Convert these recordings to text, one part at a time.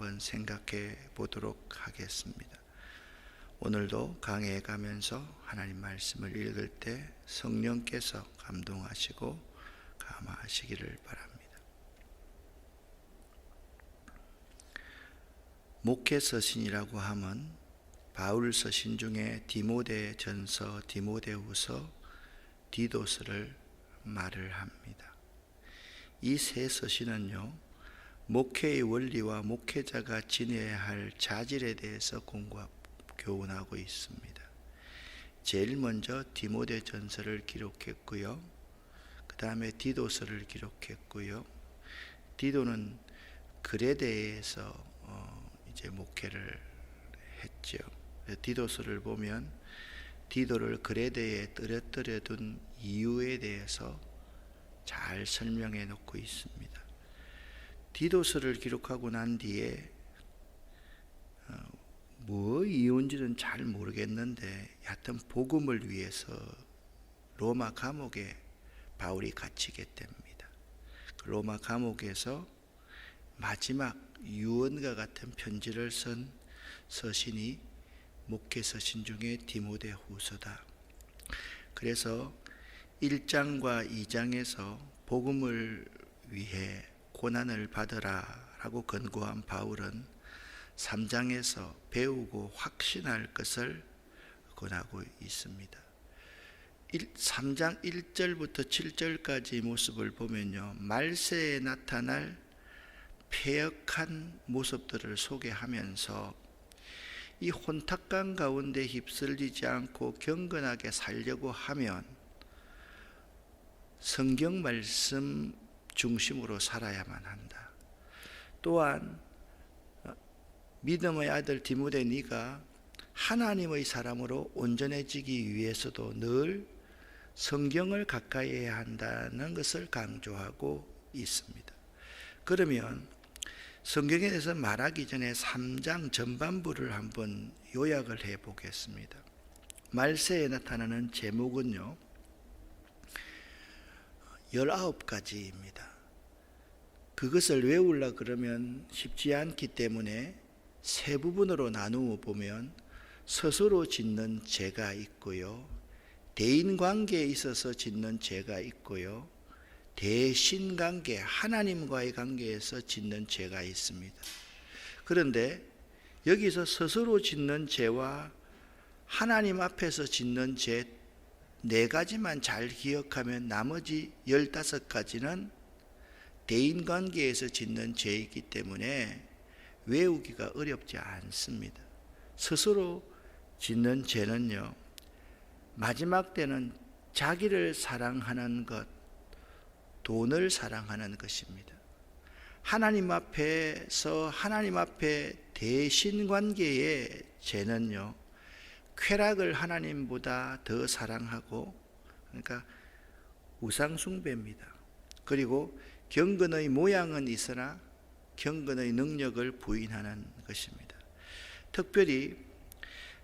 한번 생각해 보도록 하겠습니다. 오늘도 강해에 가면서 하나님 말씀을 읽을 때 성령께서 감동하시고 감화하시기를 바랍니다. 목회 서신이라고 하면 바울 서신 중에 디모데전서, 디모데후서, 디도서를 말을 합니다. 이 세 서신은요, 목회의 원리와 목회자가 지내야 할 자질에 대해서 교훈하고 있습니다. 제일 먼저 디모데전서를 기록했고요, 그 다음에 디도서를 기록했고요. 디도는 글에 대해서 이제 목회를 했죠. 디도서를 보면 디도를 글에 대해 떨어뜨려 둔 이유에 대해서 잘 설명해 놓고 있습니다. 디도서를 기록하고 난 뒤에 뭐 이유인지는 잘 모르겠는데 하여튼 복음을 위해서 로마 감옥에 바울이 갇히게 됩니다. 로마 감옥에서 마지막 유언과 같은 편지를 쓴 서신이 목회 서신 중에 디모데후서다. 그래서 1장과 2장에서 복음을 위해 고난을 받으라 라고 권고한 바울은 3장에서 배우고 확신할 것을 권하고 있습니다. 3장 1절부터 7절까지 모습을 보면요, 말세에 나타날 패역한 모습들을 소개하면서 이 혼탁감 가운데 휩쓸리지 않고 경건하게 살려고 하면 성경 말씀 중심으로 살아야만 한다. 또한 믿음의 아들 디모데, 네가 하나님의 사람으로 온전해지기 위해서도 늘 성경을 가까이 해야 한다는 것을 강조하고 있습니다. 그러면 성경에 대해서 말하기 전에 3장 전반부를 한번 요약을 해 보겠습니다. 말세에 나타나는 제목은요, 19가지입니다. 그것을 외우려 그러면 쉽지 않기 때문에 세 부분으로 나누어 보면 스스로 짓는 죄가 있고요, 대인관계에 있어서 짓는 죄가 있고요, 대신관계, 하나님과의 관계에서 짓는 죄가 있습니다. 그런데 여기서 스스로 짓는 죄와 하나님 앞에서 짓는 죄 4가지만 잘 기억하면 나머지 15가지는 대인관계에서 짓는 죄이기 때문에 외우기가 어렵지 않습니다. 스스로 짓는 죄는요, 마지막 때는 자기를 사랑하는 것, 돈을 사랑하는 것입니다. 하나님 앞에서 하나님 앞에 대신관계의 죄는요, 쾌락을 하나님보다 더 사랑하고, 그러니까 우상숭배입니다. 그리고 경건의 모양은 있으나 경건의 능력을 부인하는 것입니다. 특별히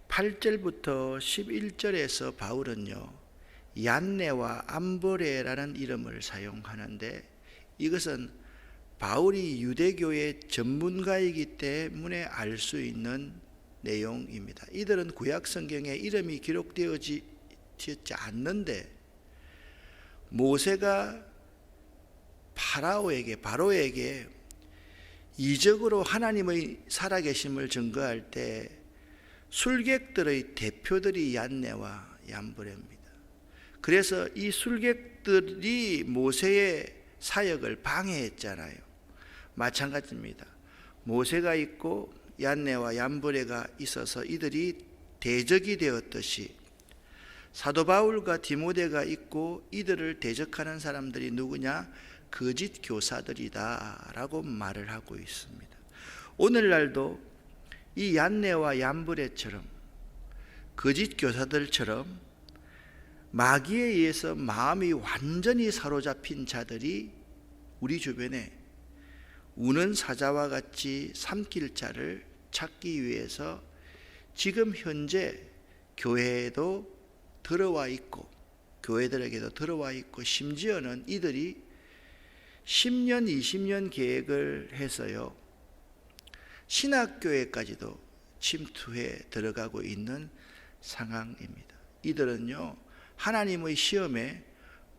8절부터 11절에서 바울은요, 얀네와 암브레라는 이름을 사용하는데, 이것은 바울이 유대교의 전문가이기 때문에 알 수 있는 내용입니다. 이들은 구약 성경에 이름이 기록되어지 않는데 모세가 바로에게 이적으로 하나님의 살아계심을 증거할 때 술객들의 대표들이 얀네와 얌브레입니다. 그래서 이 술객들이 모세의 사역을 방해했잖아요. 마찬가지입니다. 모세가 있고 얀네와 얌브레가 있어서 이들이 대적이 되었듯이 사도 바울과 디모데가 있고 이들을 대적하는 사람들이 누구냐? 거짓 교사들이다 라고 말을 하고 있습니다. 오늘날도 이 얀네와 얌브레처럼 거짓 교사들처럼 마귀에 의해서 마음이 완전히 사로잡힌 자들이 우리 주변에 우는 사자와 같이 삼킬 자를 찾기 위해서 지금 현재 교회에도 들어와 있고 교회들에게도 들어와 있고, 심지어는 이들이 10년, 20년 계획을 해서요, 신학교에까지도 침투해 들어가고 있는 상황입니다. 이들은요, 하나님의 시험에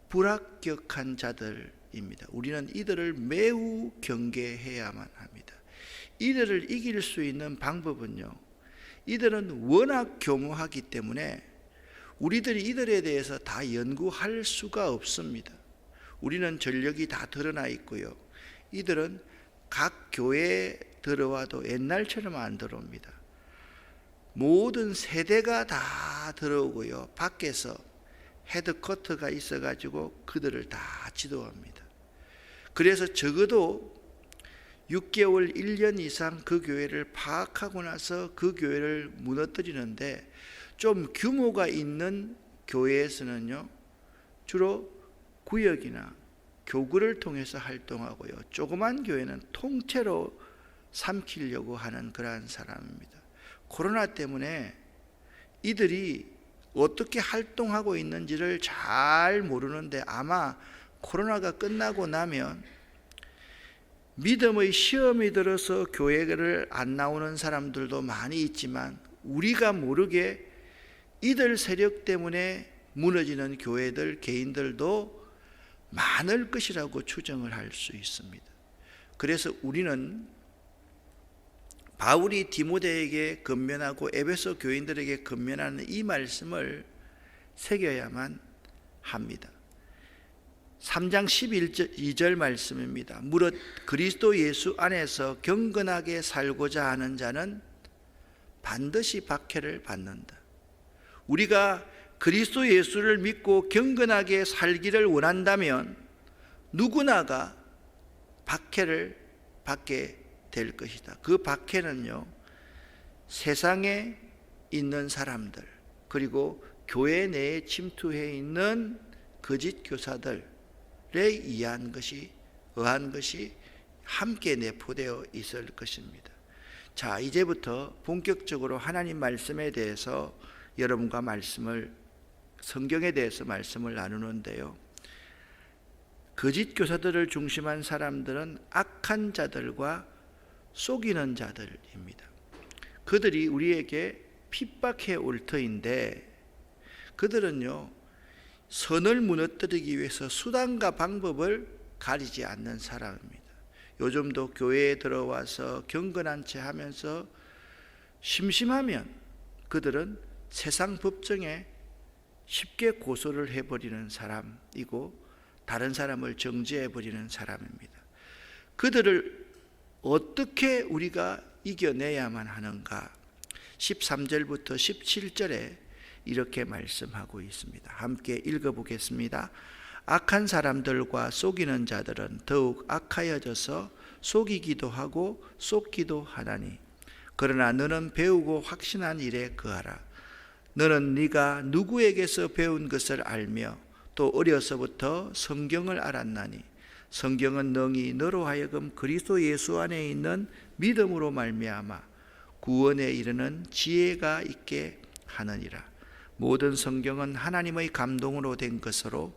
불합격한 자들입니다. 우리는 이들을 매우 경계해야만 합니다. 이들을 이길 수 있는 방법은요, 이들은 워낙 교묘하기 때문에 우리들이 이들에 대해서 다 연구할 수가 없습니다. 우리는 전력이 다 드러나 있고요, 이들은 각 교회에 들어와도 옛날처럼 안 들어옵니다. 모든 세대가 다 들어오고요, 밖에서 헤드쿼터가 있어가지고 그들을 다 지도합니다. 그래서 적어도 6개월, 1년 이상 그 교회를 파악하고 나서 그 교회를 무너뜨리는데, 좀 규모가 있는 교회에서는요, 주로 구역이나 교구를 통해서 활동하고요, 조그만 교회는 통째로 삼키려고 하는 그러한 사람입니다. 코로나 때문에 이들이 어떻게 활동하고 있는지를 잘 모르는데, 아마 코로나가 끝나고 나면 믿음의 시험이 들어서 교회를 안 나오는 사람들도 많이 있지만, 우리가 모르게 이들 세력 때문에 무너지는 교회들, 개인들도 많을 것이라고 추정을 할 수 있습니다. 그래서 우리는 바울이 디모데에게 권면하고 에베소 교인들에게 권면하는 이 말씀을 새겨야만 합니다. 3장 12절 말씀입니다. 무릇 그리스도 예수 안에서 경건하게 살고자 하는 자는 반드시 박해를 받는다. 우리가 그리스도 예수를 믿고 경건하게 살기를 원한다면 누구나가 박해를 받게 될 것이다. 그 박해는요, 세상에 있는 사람들, 그리고 교회 내에 침투해 있는 거짓 교사들에 의한 것이 함께 내포되어 있을 것입니다. 자, 이제부터 본격적으로 하나님 말씀에 대해서 여러분과 성경에 대해서 말씀을 나누는데요, 거짓 교사들을 중심한 사람들은 악한 자들과 속이는 자들입니다. 그들이 우리에게 핍박해 올 터인데, 그들은요, 선을 무너뜨리기 위해서 수단과 방법을 가리지 않는 사람입니다. 요즘도 교회에 들어와서 경건한 채 하면서 심심하면 그들은 세상 법정에 쉽게 고소를 해버리는 사람이고, 다른 사람을 정죄해버리는 사람입니다. 그들을 어떻게 우리가 이겨내야만 하는가? 13절부터 17절에 이렇게 말씀하고 있습니다. 함께 읽어보겠습니다. 악한 사람들과 속이는 자들은 더욱 악하여져서 속이기도 하고 속기도 하나니, 그러나 너는 배우고 확신한 일에 거하라. 너는 네가 누구에게서 배운 것을 알며 또 어려서부터 성경을 알았나니, 성경은 능히 너로 하여금 그리스도 예수 안에 있는 믿음으로 말미암아 구원에 이르는 지혜가 있게 하느니라. 모든 성경은 하나님의 감동으로 된 것으로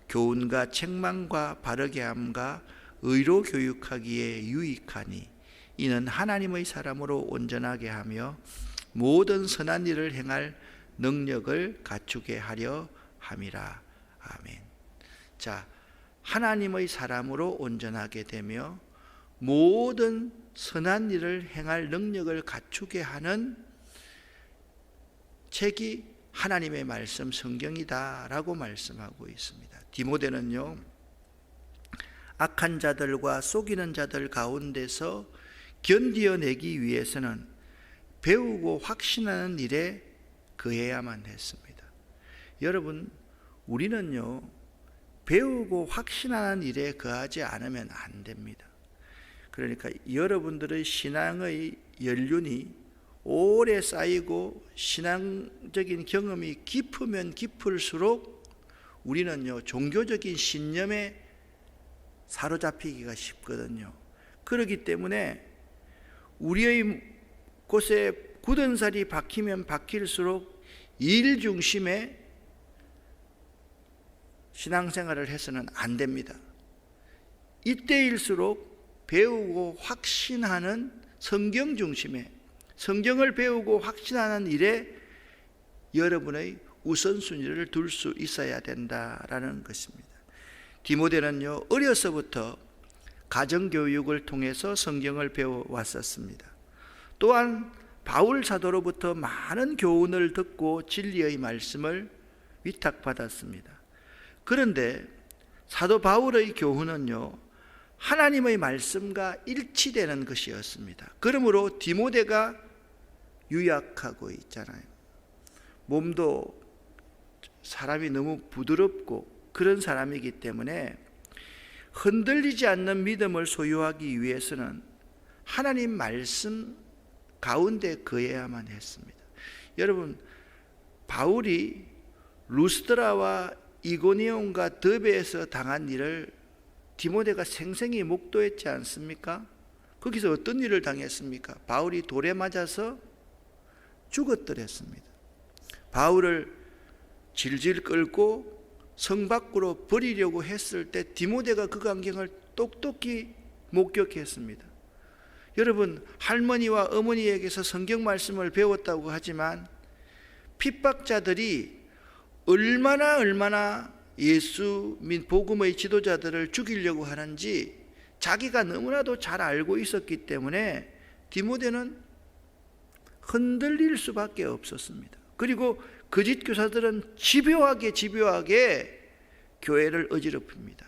교훈과 책망과 바르게 함과 의로 교육하기에 유익하니, 이는 하나님의 사람으로 온전하게 하며 모든 선한 일을 행할 능력을 갖추게 하려 함이라. 아멘. 자, 하나님의 사람으로 온전하게 되며 모든 선한 일을 행할 능력을 갖추게 하는 책이 하나님의 말씀 성경이다라고 말씀하고 있습니다. 디모데는요, 악한 자들과 속이는 자들 가운데서 견디어내기 위해서는 배우고 확신하는 일에 거해야만 했습니다. 여러분, 우리는요, 배우고 확신하는 일에 거하지 않으면 안 됩니다. 그러니까 여러분들의 신앙의 연륜이 오래 쌓이고 신앙적인 경험이 깊으면 깊을수록 우리는요, 종교적인 신념에 사로잡히기가 쉽거든요. 그렇기 때문에 우리의 곳에 굳은 살이 박히면 박힐수록 일 중심의 신앙생활을 해서는 안 됩니다. 이때일수록 배우고 확신하는 성경 중심에 성경을 배우고 확신하는 일에 여러분의 우선순위를 둘 수 있어야 된다라는 것입니다. 디모데는요, 어려서부터 가정교육을 통해서 성경을 배워왔었습니다. 또한 바울 사도로부터 많은 교훈을 듣고 진리의 말씀을 위탁받았습니다. 그런데 사도 바울의 교훈은요, 하나님의 말씀과 일치되는 것이었습니다. 그러므로 디모데가 유약하고 있잖아요. 몸도 사람이 너무 부드럽고 그런 사람이기 때문에 흔들리지 않는 믿음을 소유하기 위해서는 하나님 말씀 가운데 거해야만 했습니다. 여러분, 바울이 루스드라와 이고니온과 더베에서 당한 일을 디모데가 생생히 목도했지 않습니까? 거기서 어떤 일을 당했습니까? 바울이 돌에 맞아서 죽었더랬습니다. 바울을 질질 끌고 성 밖으로 버리려고 했을 때 디모데가 그 광경을 똑똑히 목격했습니다. 여러분, 할머니와 어머니에게서 성경 말씀을 배웠다고 하지만 핍박자들이 얼마나 예수 및 복음의 지도자들을 죽이려고 하는지 자기가 너무나도 잘 알고 있었기 때문에 디모데는 흔들릴 수밖에 없었습니다. 그리고 거짓 교사들은 집요하게 교회를 어지럽힙니다.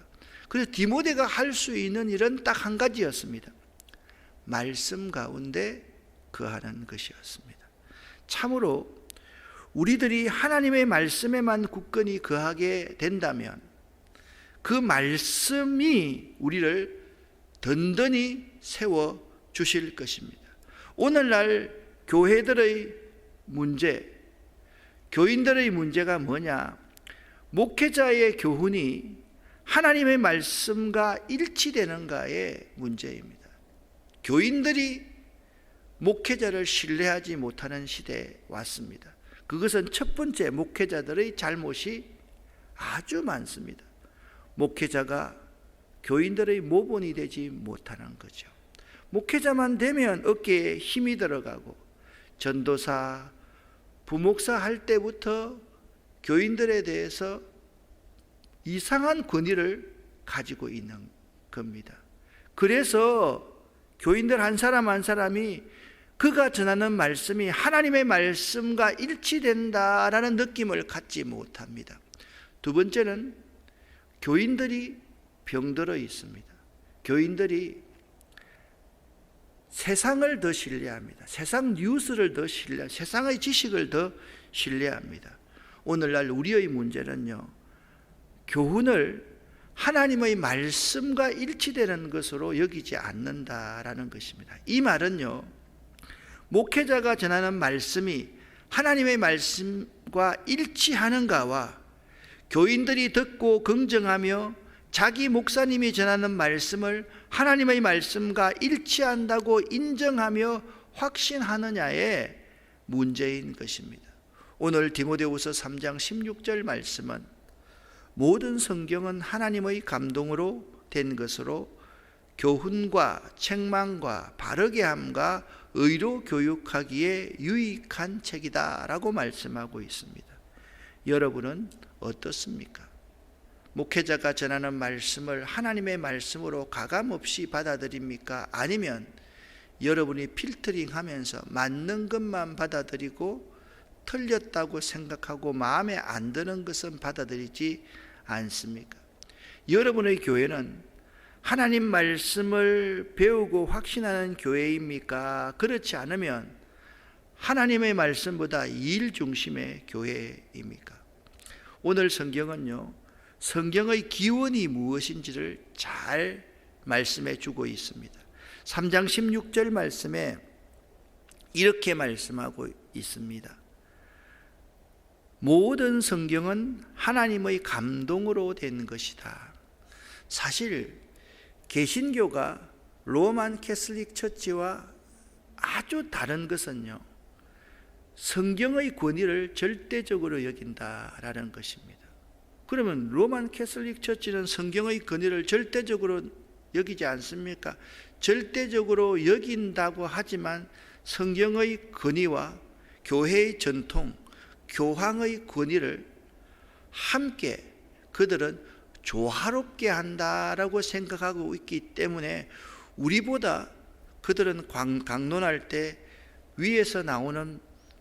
그래서 디모데가 할 수 있는 일은 딱 한 가지였습니다. 말씀 가운데 거하는 것이었습니다. 참으로 우리들이 하나님의 말씀에만 굳건히 거하게 된다면 그 말씀이 우리를 든든히 세워 주실 것입니다. 오늘날 교회들의 문제, 교인들의 문제가 뭐냐? 목회자의 교훈이 하나님의 말씀과 일치되는가의 문제입니다. 교인들이 목회자를 신뢰하지 못하는 시대에 왔습니다. 그것은 첫 번째, 목회자들의 잘못이 아주 많습니다. 목회자가 교인들의 모본이 되지 못하는 거죠. 목회자만 되면 어깨에 힘이 들어가고 전도사, 부목사 할 때부터 교인들에 대해서 이상한 권위를 가지고 있는 겁니다. 그래서 교인들 한 사람 한 사람이 그가 전하는 말씀이 하나님의 말씀과 일치된다라는 느낌을 갖지 못합니다. 두 번째는 교인들이 병들어 있습니다. 교인들이 세상을 더 신뢰합니다. 세상 뉴스를 더 신뢰합니다. 세상의 지식을 더 신뢰합니다. 오늘날 우리의 문제는요, 교훈을 하나님의 말씀과 일치되는 것으로 여기지 않는다라는 것입니다. 이 말은요, 목회자가 전하는 말씀이 하나님의 말씀과 일치하는가와 교인들이 듣고 긍정하며 자기 목사님이 전하는 말씀을 하나님의 말씀과 일치한다고 인정하며 확신하느냐의 문제인 것입니다. 오늘 디모데후서 3장 16절 말씀은 모든 성경은 하나님의 감동으로 된 것으로 교훈과 책망과 바르게 함과 의로 교육하기에 유익한 책이다 라고 말씀하고 있습니다. 여러분은 어떻습니까? 목회자가 전하는 말씀을 하나님의 말씀으로 가감없이 받아들입니까? 아니면 여러분이 필터링하면서 맞는 것만 받아들이고 틀렸다고 생각하고 마음에 안 드는 것은 받아들이지 않습니까? 여러분의 교회는 하나님 말씀을 배우고 확신하는 교회입니까? 그렇지 않으면 하나님의 말씀보다 일 중심의 교회입니까? 오늘 성경은요, 성경의 기원이 무엇인지를 잘 말씀해 주고 있습니다. 3장 16절 말씀에 이렇게 말씀하고 있습니다. 모든 성경은 하나님의 감동으로 된 것이다. 사실 개신교가 로만 캐슬릭 처치와 아주 다른 것은요, 성경의 권위를 절대적으로 여긴다라는 것입니다. 그러면 로만 캐슬릭 처치는 성경의 권위를 절대적으로 여기지 않습니까? 절대적으로 여긴다고 하지만 성경의 권위와 교회의 전통, 교황의 권위를 함께 그들은 조화롭게 한다라고 생각하고 있기 때문에 우리보다 그들은 강론할 때 위에서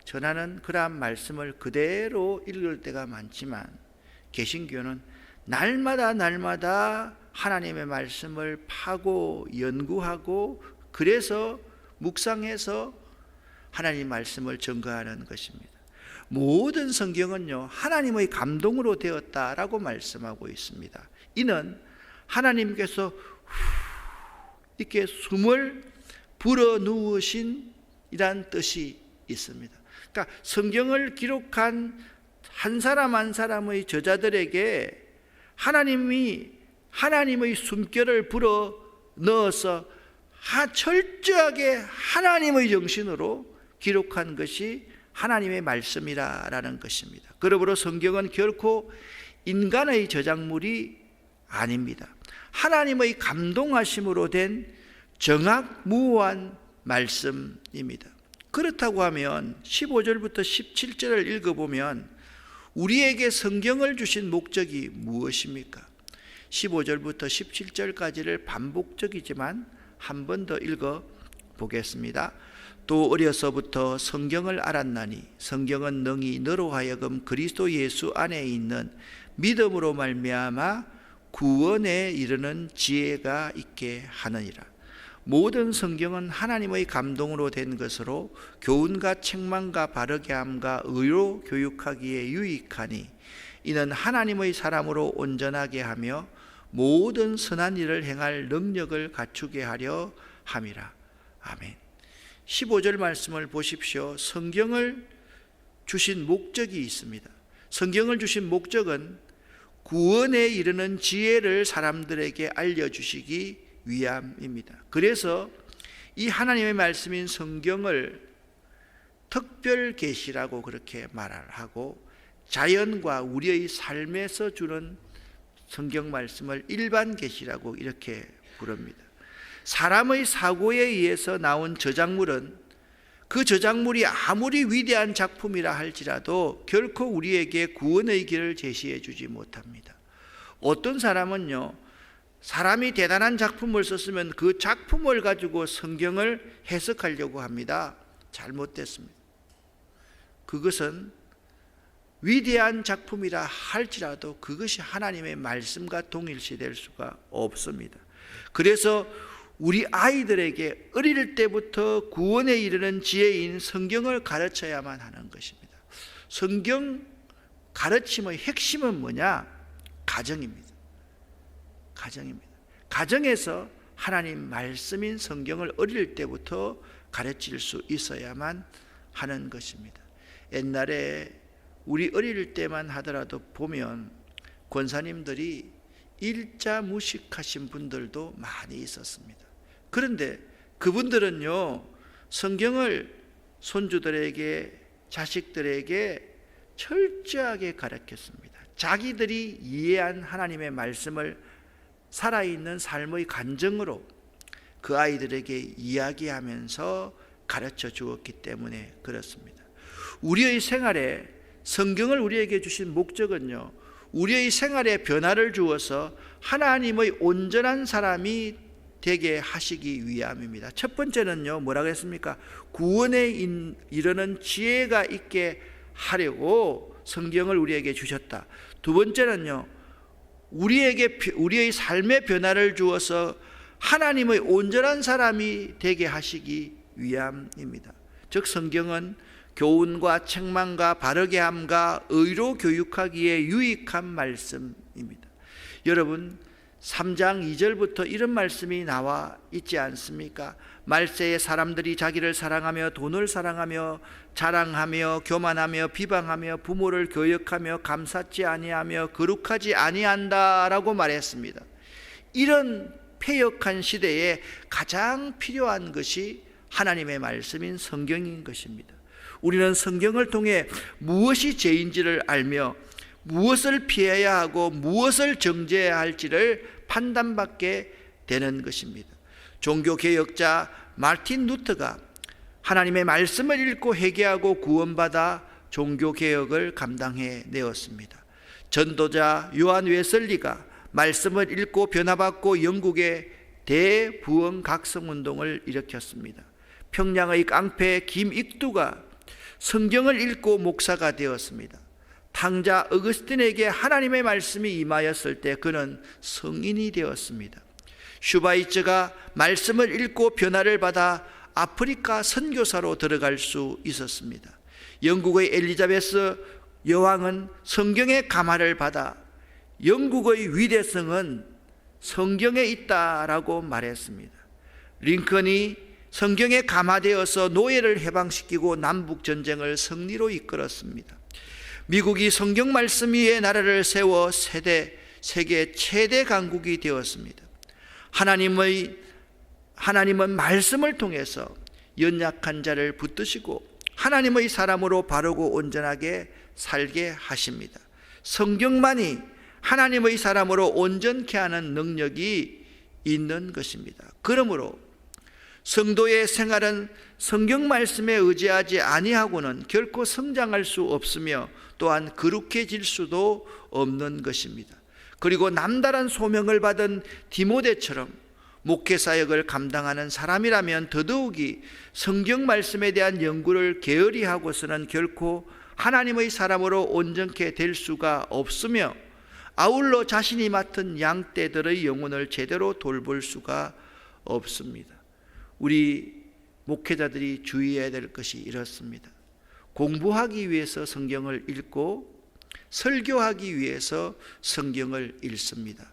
전하는 그러한 말씀을 그대로 읽을 때가 많지만 개신교는 날마다 하나님의 말씀을 파고 연구하고 그래서 묵상해서 하나님 말씀을 증거하는 것입니다. 모든 성경은요 하나님의 감동으로 되었다라고 말씀하고 있습니다. 이는 하나님께서 이렇게 숨을 불어넣으신 이란 뜻이 있습니다. 그러니까 성경을 기록한 한 사람 한 사람의 저자들에게 하나님의 숨결을 불어 넣어서 철저하게 하나님의 정신으로 기록한 것이 하나님의 말씀이라는 것입니다. 그러므로 성경은 결코 인간의 저작물이 아닙니다. 하나님의 감동하심으로 된 정확무오한 말씀입니다. 그렇다고 하면 15절부터 17절을 읽어보면 우리에게 성경을 주신 목적이 무엇입니까? 15절부터 17절까지를 반복적이지만 한 번 더 읽어보겠습니다. 또 어려서부터 성경을 알았나니 성경은 능히 너로 하여금 그리스도 예수 안에 있는 믿음으로 말미암아 구원에 이르는 지혜가 있게 하느니라. 모든 성경은 하나님의 감동으로 된 것으로 교훈과 책망과 바르게 함과 의로 교육하기에 유익하니 이는 하나님의 사람으로 온전하게 하며 모든 선한 일을 행할 능력을 갖추게 하려 함이라. 아멘. 15절 말씀을 보십시오. 성경을 주신 목적이 있습니다. 성경을 주신 목적은 구원에 이르는 지혜를 사람들에게 알려주시기 위함입니다. 그래서 이 하나님의 말씀인 성경을 특별 계시라고 그렇게 말하고 자연과 우리의 삶에서 주는 성경 말씀을 일반 계시라고 이렇게 부릅니다. 사람의 사고에 의해서 나온 저작물은 그 저작물이 아무리 위대한 작품이라 할지라도 결코 우리에게 구원의 길을 제시해 주지 못합니다. 어떤 사람은요, 사람이 대단한 작품을 썼으면 그 작품을 가지고 성경을 해석하려고 합니다. 잘못됐습니다. 그것은 위대한 작품이라 할지라도 그것이 하나님의 말씀과 동일시될 수가 없습니다. 그래서 우리 아이들에게 어릴 때부터 구원에 이르는 지혜인 성경을 가르쳐야만 하는 것입니다. 성경 가르침의 핵심은 뭐냐? 가정입니다. 가정에서 하나님 말씀인 성경을 어릴 때부터 가르칠 수 있어야만 하는 것입니다. 옛날에 우리 어릴 때만 하더라도 보면 권사님들이 일자 무식하신 분들도 많이 있었습니다. 그런데 그분들은요, 성경을 손주들에게, 자식들에게 철저하게 가르쳤습니다. 자기들이 이해한 하나님의 말씀을 살아있는 삶의 간증으로 그 아이들에게 이야기하면서 가르쳐 주었기 때문에 그렇습니다. 우리의 생활에 성경을 우리에게 주신 목적은요, 우리의 생활에 변화를 주어서 하나님의 온전한 사람이 되게 하시기 위함입니다. 첫 번째는요, 뭐라고 했습니까? 구원에 이르는 지혜가 있게 하려고 성경을 우리에게 주셨다. 두 번째는요, 우리의 삶의 변화를 주어서 하나님의 온전한 사람이 되게 하시기 위함입니다. 즉 성경은 교훈과 책망과 바르게 함과 의로 교육하기에 유익한 말씀입니다. 여러분 3장 2절부터 이런 말씀이 나와 있지 않습니까? 말세에 사람들이 자기를 사랑하며 돈을 사랑하며 자랑하며 교만하며 비방하며 부모를 교역하며 감사치 아니하며 거룩하지 아니한다라고 말했습니다. 이런 패역한 시대에 가장 필요한 것이 하나님의 말씀인 성경인 것입니다. 우리는 성경을 통해 무엇이 죄인지를 알며 무엇을 피해야 하고 무엇을 정죄해야 할지를 판단받게 되는 것입니다. 종교개혁자 마틴 루터가 하나님의 말씀을 읽고 회개하고 구원받아 종교개혁을 감당해 내었습니다. 전도자 요한 웨슬리가 말씀을 읽고 변화받고 영국의 대부흥각성운동을 일으켰습니다. 평양의 깡패 김익두가 성경을 읽고 목사가 되었습니다. 탕자 어거스틴에게 하나님의 말씀이 임하였을 때 그는 성인이 되었습니다. 슈바이처가 말씀을 읽고 변화를 받아 아프리카 선교사로 들어갈 수 있었습니다. 영국의 엘리자베스 여왕은 성경의 감화를 받아 영국의 위대성은 성경에 있다라고 말했습니다. 링컨이 성경에 감화되어서 노예를 해방시키고 남북전쟁을 승리로 이끌었습니다. 미국이 성경 말씀 위에 나라를 세워 세계 최대 강국이 되었습니다. 하나님은 말씀을 통해서 연약한 자를 붙드시고 하나님의 사람으로 바르고 온전하게 살게 하십니다. 성경만이 하나님의 사람으로 온전케 하는 능력이 있는 것입니다. 그러므로 성도의 생활은 성경 말씀에 의지하지 아니하고는 결코 성장할 수 없으며 또한 거룩해질 수도 없는 것입니다. 그리고 남다른 소명을 받은 디모데처럼 목회사역을 감당하는 사람이라면 더더욱이 성경 말씀에 대한 연구를 게으리 하고서는 결코 하나님의 사람으로 온전케 될 수가 없으며 아울러 자신이 맡은 양떼들의 영혼을 제대로 돌볼 수가 없습니다. 우리 목회자들이 주의해야 될 것이 이렇습니다. 공부하기 위해서 성경을 읽고 설교하기 위해서 성경을 읽습니다.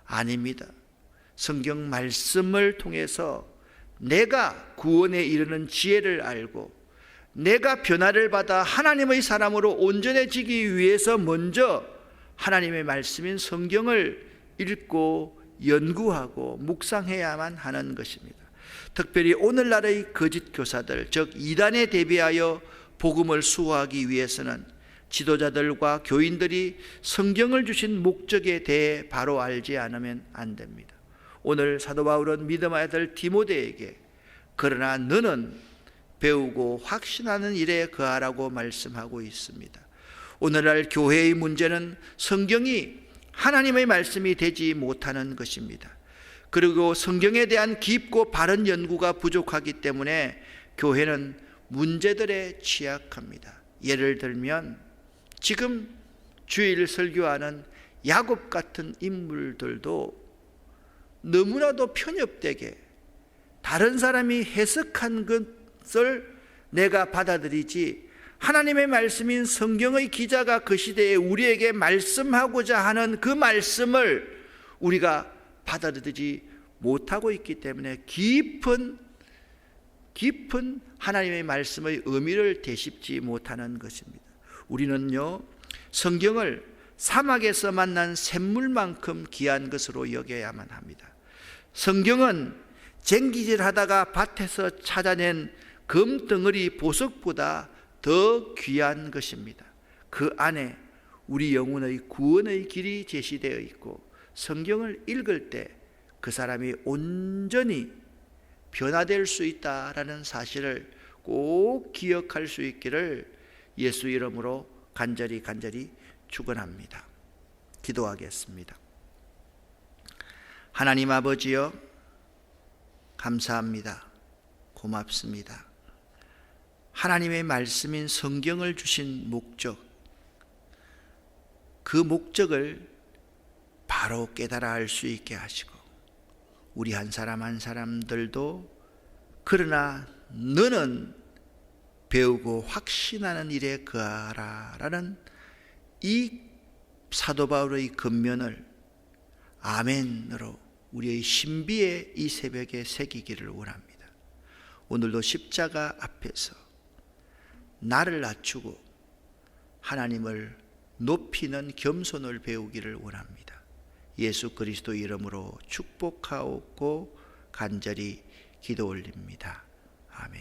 아닙니다. 성경 말씀을 통해서 내가 구원에 이르는 지혜를 알고 내가 변화를 받아 하나님의 사람으로 온전해지기 위해서 먼저 하나님의 말씀인 성경을 읽고 연구하고 묵상해야만 하는 것입니다. 특별히 오늘날의 거짓 교사들, 즉 이단에 대비하여 복음을 수호하기 위해서는 지도자들과 교인들이 성경을 주신 목적에 대해 바로 알지 않으면 안 됩니다. 오늘 사도 바울은 믿음 아들 디모데에게 그러나 너는 배우고 확신하는 일에 거하라고 말씀하고 있습니다. 오늘날 교회의 문제는 성경이 하나님의 말씀이 되지 못하는 것입니다. 그리고 성경에 대한 깊고 바른 연구가 부족하기 때문에 교회는 문제들에 취약합니다. 예를 들면 지금 주일 설교하는 야곱 같은 인물들도 너무나도 편협되게 다른 사람이 해석한 것을 내가 받아들이지 하나님의 말씀인 성경의 기자가 그 시대에 우리에게 말씀하고자 하는 그 말씀을 우리가 받아들이지 못하고 있기 때문에 깊은 하나님의 말씀의 의미를 되짚지 못하는 것입니다. 우리는요, 성경을 사막에서 만난 샘물만큼 귀한 것으로 여겨야만 합니다. 성경은 쟁기질하다가 밭에서 찾아낸 금덩어리 보석보다 더 귀한 것입니다. 그 안에 우리 영혼의 구원의 길이 제시되어 있고 성경을 읽을 때 그 사람이 온전히 변화될 수 있다라는 사실을 꼭 기억할 수 있기를 예수 이름으로 간절히 축원합니다. 기도하겠습니다. 하나님 아버지여, 감사합니다. 고맙습니다. 하나님의 말씀인 성경을 주신 목적, 그 목적을 바로 깨달아 알 수 있게 하시고 우리 한 사람 한 사람들도 그러나 너는 배우고 확신하는 일에 거하라 라는 이 사도 바울의 권면을 아멘으로 우리의 신비의 이 새벽에 새기기를 원합니다. 오늘도 십자가 앞에서 나를 낮추고 하나님을 높이는 겸손을 배우기를 원합니다. 예수 그리스도 이름으로 축복하옵고 간절히 기도 올립니다. 아멘.